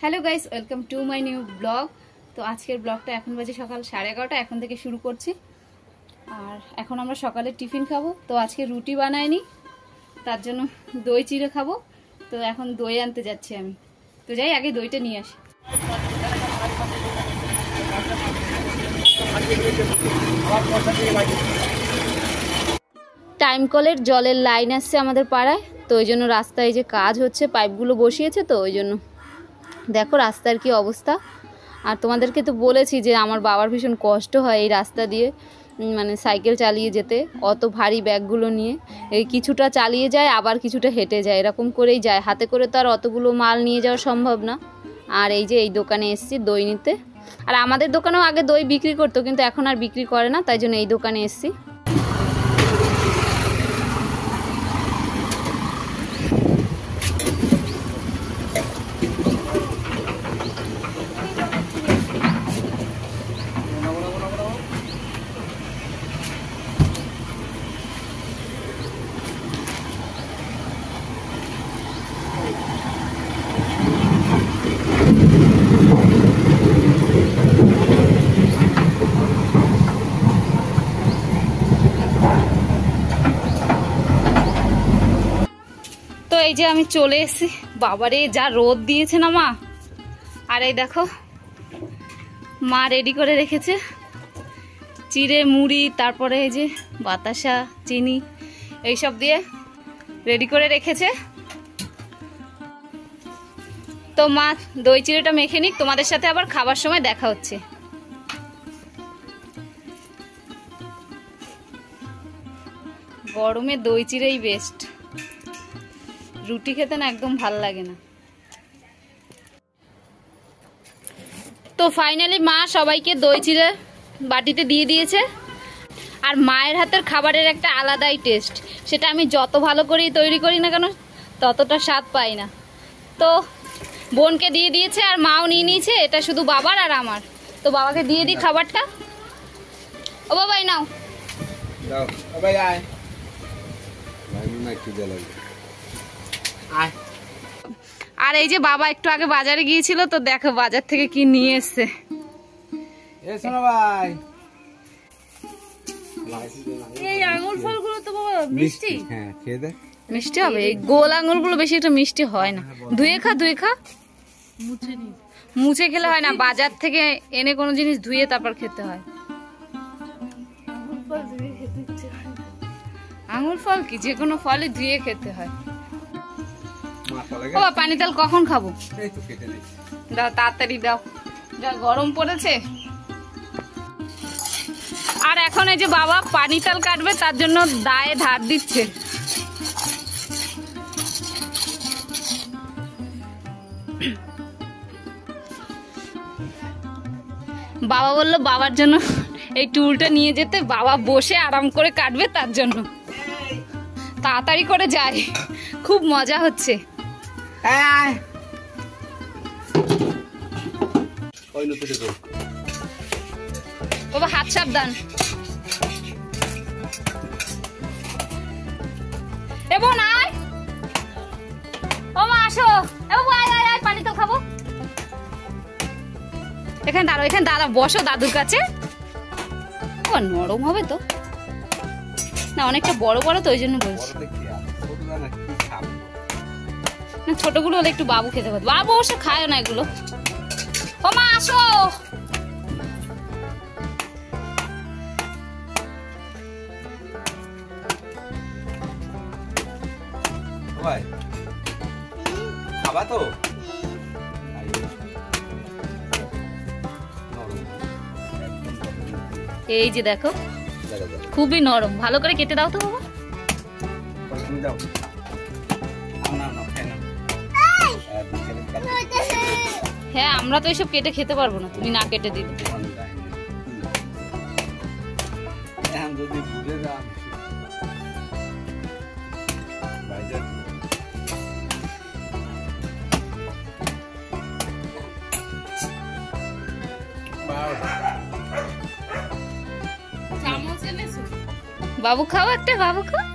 Hello guys, welcome to my new blog. তো আজকের ব্লগটা এখন বাজে সকাল 11:30, এখন থেকে শুরু করছি। আর এখন আমরা সকালে টিফিন খাবো। তো আজকে রুটি বানাইনি, তার জন্য দই চিড়ে খাবো। তো এখন দই আনতে যাচ্ছি আমি। তো যাই, আগে দইটা নিয়ে আসি। টাইম কলের জলের লাইন আসছে আমাদের পাড়ায়, তো ওই জন্য রাস্তায় যে কাজ হচ্ছে, পাইপগুলো বসিয়েছে, তো ওই জন্য দেখো রাস্তার কি অবস্থা। আর তোমাদেরকে তো বলেছি যে আমার বাবার ভীষণ কষ্ট হয় এই রাস্তা দিয়ে, মানে সাইকেল চালিয়ে যেতে, অত ভারী ব্যাগগুলো নিয়ে। এই কিছুটা চালিয়ে যায়, আবার কিছুটা হেঁটে যায়, এরকম করেই যায়। হাতে করে তো আর অতগুলো মাল নিয়ে যাওয়া সম্ভব না। আর এই যে এই দোকানে এসছি দই নিতে। আর আমাদের দোকানেও আগে দই বিক্রি করতো, কিন্তু এখন আর বিক্রি করে না, তাই জন্য এই দোকানে এসছি। তো এই যে আমি চলে এসেছি। বাবারে যা রোদ দিয়েছে না মা। আর এই দেখো মা রেডি করে রেখেছে চিড়ে, মুড়ি, তারপরে এই যে বাতাসা, চিনি, এইসব দিয়ে রেডি করে রেখেছে। তো মা দই চিড়েটা মেখে নিক, তোমাদের সাথে আবার খাবার সময় দেখা হচ্ছে। গরমে দই চিড়েই বেস্ট, রুটি খেতে না একদম ভাল লাগে না। তো ফাইনালি মা সবাইকে দই চিড়ে বাটিতে দিয়ে দিয়েছে। আর মায়ের হাতের খাবারের একটা আলাদাই টেস্ট, সেটা আমি যত ভালো করেই তৈরি করি না কেন ততটা স্বাদ পাই না। তো বোনকে দিয়ে দিয়েছে, আর মাও নিয়ে নিয়েছে। এটা শুধু বাবার আর আমার। তো বাবাকে দিয়ে দিই খাবারটা। ও বাবাই নাও। আর এই যে বাবা একটু আগে বাজারে গিয়েছিল, তো দেখো বাজার থেকে কি নিয়ে এসছে। এই আঙুর ফলগুলো তো বাবা মিষ্টি। হ্যাঁ, খেয়ে দে, মিষ্টি হবে। এই গোল আঙুরগুলো বেশি একটা মিষ্টি হয় না। ধুয়ে খা, মুছে খেলে হয় না, বাজার থেকে এনে কোনো জিনিস ধুয়ে তারপর খেতে হয়। আঙুর ফল কি, যে কোনো ফলই ধুয়ে খেতে হয়। ও পানি তেল কখন খাবো? দাও তাড়াতাড়ি দাও, যা গরম পড়েছে। আর এখন এই যে বাবা পানি তেল কাটবে, তার জন্য দায়ে ধার দিচ্ছে। বাবা বললো বাবার জন্য এই টুলটা নিয়ে যেতে, বাবা বসে আরাম করে কাটবে, তার জন্য তাড়াতাড়ি করে যায়। খুব মজা হচ্ছে। বাবা হাত সাবধান। এবো না, ও মা আসো, আয় পানি তো খাবো। এখানে দাঁড়া, বসো দাদুর কাছে। ও নরম হবে তো না, অনেকটা বড় বড়, তো ওই জন্য বলছি। না ছোটগুলো হলে একটু বাবু খেতে পারবে। বাবু অবশ্য খায় না এগুলো। ও মা আসো। খাবা তো? এই যে দেখো খুবই নরম, ভালো করে কেটে দাও তো বাবা। হ্যাঁ, আমরা তো এসব কেটে খেতে পারবো না, তুমি না কেটে দিলে। বাবু খাও একটা, বাবু খাও।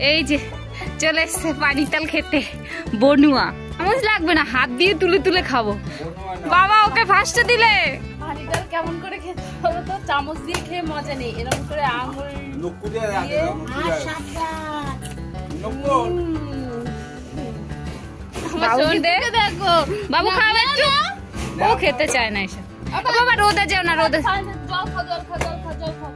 এই যে চলে এসছে পানির তাল খেতে বনুয়া। চামচ লাগবে না, হাত দিয়ে তুলে তুলে খাবো। বাবা ওকে ফার্স্টে দিলে। পানির তাল কেমন করে খেতে হবে তো? চামচ দিয়ে খেয়ে মজা নেই, এরকম করে আঙুল দেখো। বাবু খাবে একটু, ও খেতে চায় না এসব। বাবা রোদে যাও না, রোদে। জল খা, জল খা, জল খা, জল খা।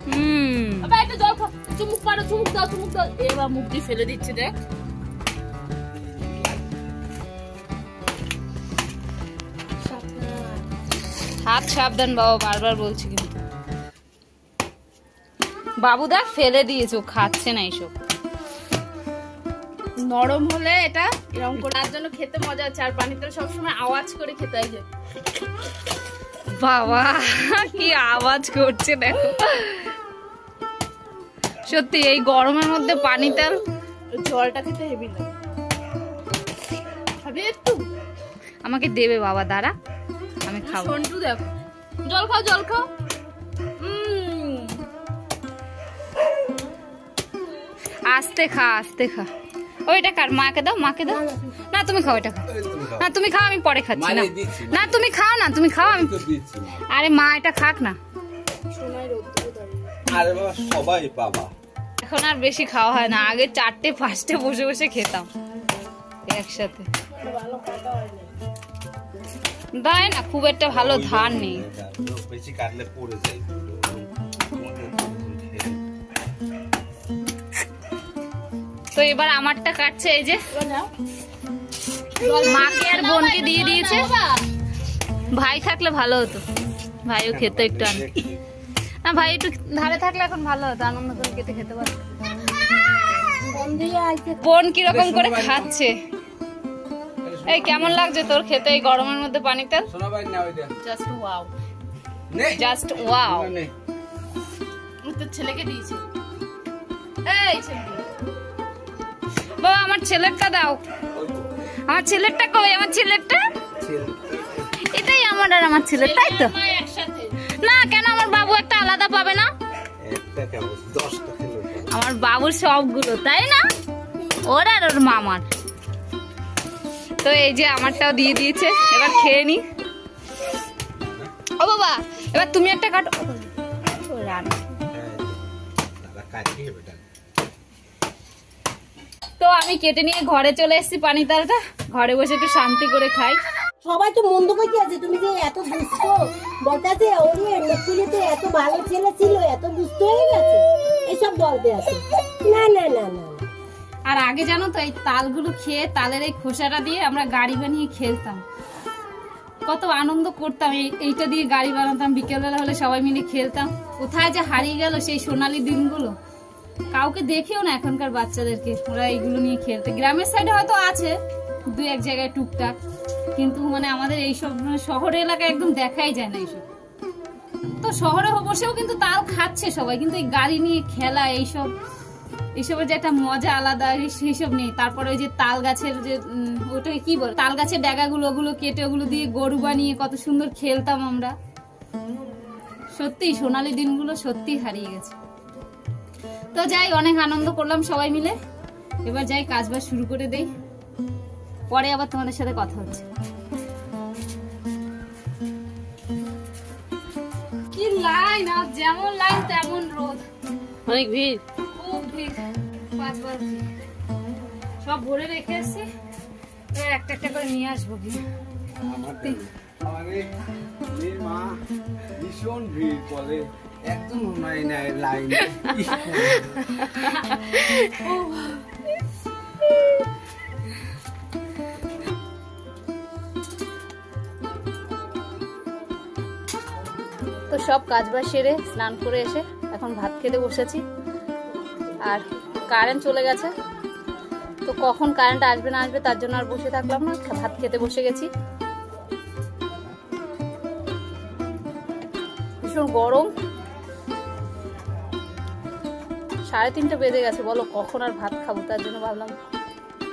হুম বাবা একটু জল খা, চুমুক পারো, চুমুক দাও, চুমুক দাও। এবার মুখ দিয়ে ফেলে দিচ্ছে, দেখ। হাত সাবধান বাবা, বারবার বলছি কিন্তু। বাবু দেখ ফেলে দিয়েছে, ও খাচ্ছে না এইসব। নরম হলে এটা এরকম করে তার জন্য খেতে মজা হচ্ছে। আর পানির তাল সবসময় আওয়াজ করে খেতে হয়। যে বাবা কি আওয়াজ করছে দেখো। সত্যি এই গরমের মধ্যে পানি তাল জলটা খেতে হেভি লাগে। খাবি একটু? আমাকে দেবে বাবা, দাঁড়া আমি খাবো। সন্টু দেখো, জল খাও, জল খাও। আস্তে খা, আস্তে খা। ওইটা কার, মাকে দাও, মাকে দাও। না তুমি খাও, এটা খাও। না তুমি খাও, আমি পরে খাচ্ছি। না না তুমি খাও না, তুমি খাও, আমি। আরে মা এটা খাক না। আরে বাবা সবাই বাবা, এখন আর বেশি খাওয়া হয় না, আগে 4টে 5টে বসে বসে খেতাম একসাথে। দেয় না, খুব একটা ভালো ধান নেই। বেশি কাটলে পড়ে যায়। তো এবার আমারটা কাটছে, এই যে মাকে আর বোনকে দিয়ে দিয়েছে। ভাই থাকলে ভালো হতো, ভাইও খেতে একটু না, ভাই একটু ধারে থাকলে এখন ভালো হতো, আনন্দ করে কেটে খেতে পারতো। বোন কিরকম করে খাচ্ছে। এই কেমন লাগছে তোর খেতে এই গরমের মধ্যে পানি তেল? Just wow, just wow. তোর ছেলেকে দিয়েছে। এই ছেলে, বাবা আমার ছেলেরটা দাও। আমার ছেলেরটা কই? আমার ছেলেরটা এটাই আমার আর আমার ছেলের, তাই তো? একসাথে না কেন, আমার বাবু একটা আলাদা পাবে না? একটা কেমন 10টা খেলো। আমার বাবুর সবগুলো, তাই না? ওর আর ওর মামার। তো এই যে আমারটাও দিয়ে দিয়েছে, এবার খেয়ে নি। ও বাবা এবার তুমি একটা কাটো। ও রান্না। দাদা কাটে বেটা। তো আমি কেটে নিয়ে ঘরে চলে এসেছি পানি তালটা, ঘরে বসে একটু শান্তি করে খাই। সবাই তো মন্দ করতে আছে, তুমি যে এত দুষ্ট বলতে ওরে নকুলিতে এত ভালো ছেলে ছিল, এত দুষ্ট হয়ে গেছে, এসব বলতে আছে। না না না না। আর আগে জানো তো এই তালগুলো খেয়ে, তালের এই খোসাটা দিয়ে আমরা গাড়ি বানিয়ে খেলতাম, কত আনন্দ করতাম। এইটা দিয়ে গাড়ি বানাতাম, বিকেলবেলা হলে সবাই মিলে খেলতাম। কোথায় যে হারিয়ে গেল সেই সোনালী দিনগুলো, কাউকে দেখেও না এখনকার বাচ্চাদেরকে। ওরা এইগুলো নিয়ে খেলতে, গ্রামের সাইডে হয়তো আছে 2-1 জায়গায় টুকটাক, কিন্তু মানে আমাদের এইসব শহর এলাকায় একদম দেখাই যায় না এইসব। তো শহরে বসেও কিন্তু তাল খাচ্ছে সবাই, কিন্তু এই গাড়ি নিয়ে খেলা এইসবের যে একটা মজা আলাদা, সেইসব নেই। তারপরে ওই যে তাল গাছের যে ওটাকে কি বলে, তাল গাছের ড্যাগাগুলো, ওগুলো কেটে ওগুলো দিয়ে গরু বানিয়ে কত সুন্দর খেলতাম আমরা। সত্যি সোনালী দিনগুলো সত্যি হারিয়ে গেছে। তো যাই, অনেক আনন্দ করলাম সবাই মিলে। এবার যাই কাজবাজ শুরু করে দেই, পরে আবার তোমাদের সাথে কথা হচ্ছে। কি লাইন, আর যেমন লাইন তেমন রোদ, অনেক ভিড়। খুব ভিড়, 5 বার সব ভরে রেখে এসছি, এবার একটা একটা করে নিয়ে আসবো। কি আমাদের মা ভীষণ ভিড় করে, একদম নাই নাই লাইন। তো সব কাজবাজ সেরে স্নান করে এসে এখন ভাত খেতে বসেছি। আর কারেন্ট চলে গেছে, তো কখন কারেন্ট আসবে না আসবে তার জন্য আর বসে থাকলাম না, ভাত খেতে বসে গেছি। ভীষণ গরম, 3:30 বেজে গেছে, বলো কখন আর ভাত খাবো। তার জন্য ভাবলাম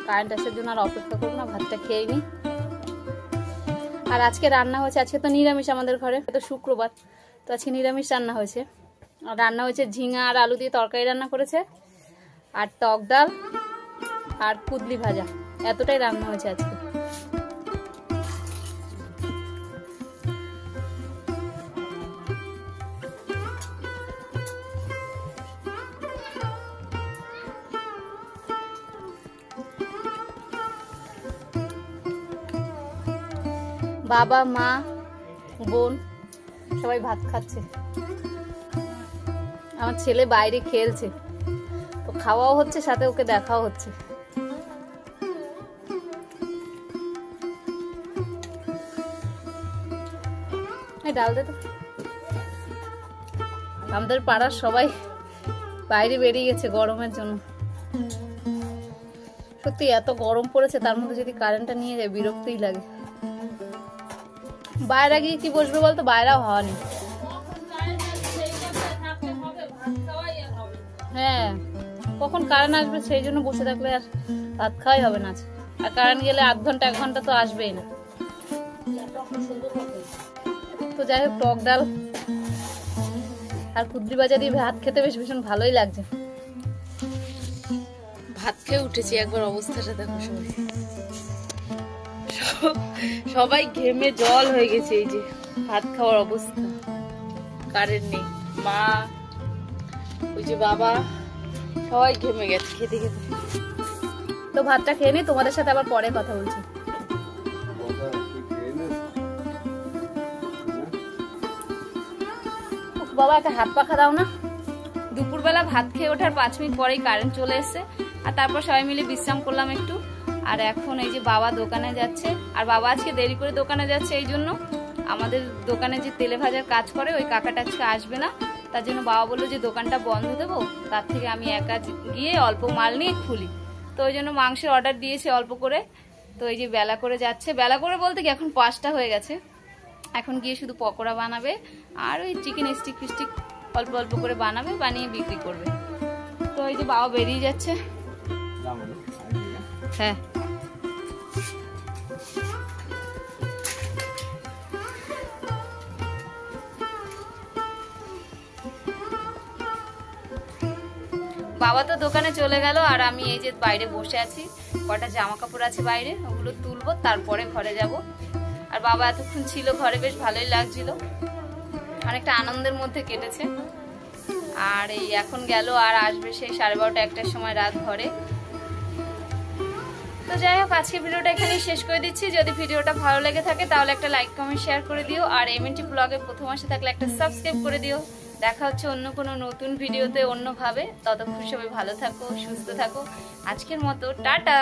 কারেন্ট আসার জন্য আর অপেক্ষা করবো না, ভাতটা খেয়ে নিই। আর আজকে রান্না হয়েছে, আজকে তো নিরামিষ আমাদের ঘরে, তো শুক্রবার, তো আজকে নিরামিষ রান্না হয়েছে। আর রান্না হয়েছে ঝিঙা আর আলু দিয়ে তরকারি রান্না করেছে, আর টক ডাল আর কুদলি ভাজা, এতটাই রান্না হয়েছে আজকে। বাবা, মা, বোন সবাই ভাত খাচ্ছে। আমার ছেলে বাইরে খেলছে, তো খাওয়াও হচ্ছে, সাথে ওকে দেখাও হচ্ছে। ডাল দে তো। আমাদের পাড়ার সবাই বাইরে বেরিয়ে গেছে গরমের জন্য। সত্যি এত গরম পড়েছে, তার মধ্যে যদি কারেন্টটা নিয়ে যায় বিরক্তিই লাগে। বাইরে গিয়ে কি বসবে বলতো, বাইরেও হওয়া নেই। হ্যাঁ, কখন কারেন্ট আসবে সেই জন্য বসে থাকলে আর ভাত খাওয়াই হবে না। আর কারেন্ট গেলে আধ ঘন্টা 1 ঘন্টা তো আসবেই না। তো যাই হোক, টক ডাল আর কুদরি ভাজা দিয়ে ভাত খেতে বেশ ভীষণ ভালোই লাগছে। ভাত খেয়ে উঠেছি, একবার অবস্থাটা দেখো। সবাই ঘেমে জল হয়ে গেছে। এই যে ভাত খাওয়ার অবস্থা, কারেন্ট নেই, মা, ওই যে বাবা, সবাই ঘেমে গেছে খেতে খেতে। তো ভাতটা খেয়ে নি, তোমাদের সাথে আবার পরে কথা বলছি। বাবা একটা হাত পাখা দাও না। দুপুরবেলা ভাত খেয়ে ওঠার 5 মিনিট পরেই কারেন্ট চলে এসছে, আর তারপর সবাই মিলে বিশ্রাম করলাম একটু। আর এখন এই যে বাবা দোকানে যাচ্ছে, আর বাবা আজকে দেরি করে দোকানে যাচ্ছে। এই জন্য আমাদের দোকানে যে তেলে ভাজার কাজ করে ওই কাকাটা আজকে আসবে না, তার জন্য বাবা বললো যে দোকানটা বন্ধ দেবো, তার থেকে আমি একা গিয়ে অল্প মাল নিয়ে খুলি। তো ওই জন্য মাংসের অর্ডার দিয়েছে অল্প করে। তো এই যে বেলা করে যাচ্ছে, বেলা করে বলতে কি এখন 5টা হয়ে গেছে। এখন গিয়ে শুধু পকোড়া বানাবে আর ওই চিকেন স্টিক ফিস্টিক অল্প অল্প করে বানাবে, বানিয়ে বিক্রি করবে। তো এই যে বাবা বেরিয়ে যাচ্ছে। হ্যাঁ, বাবা তো দোকানে চলে গেল, আর আমি এই যে বাইরে বসে আছি। কটা জামা কাপড় আছে বাইরে, ওগুলো তুলবো, তারপরে ঘরে যাব। আর বাবা এতক্ষণ ছিল ঘরে, বেশ ভালোই লাগছিল, অনেকটা আনন্দের মধ্যে কেটেছে। আর এই এখন গেল, আর আসবে সেই 12:30 1টার সময় রাত ঘরে। তো যাই হোক, আজকে ভিডিওটা এখানেই শেষ করে দিচ্ছি। যদি ভিডিওটা ভালো লেগে থাকে তাহলে একটা লাইক কমেন্ট শেয়ার করে দিও, আর এমএনটি ব্লগে প্রথম আসে থাকলে একটা সাবস্ক্রাইব করে দিও। দেখা হচ্ছে অন্য কোনো নতুন ভিডিওতে অন্যভাবে। ততক্ষণ সবাই ভালো থাকো, সুস্থ থাকো। আজকের মতো টাটা।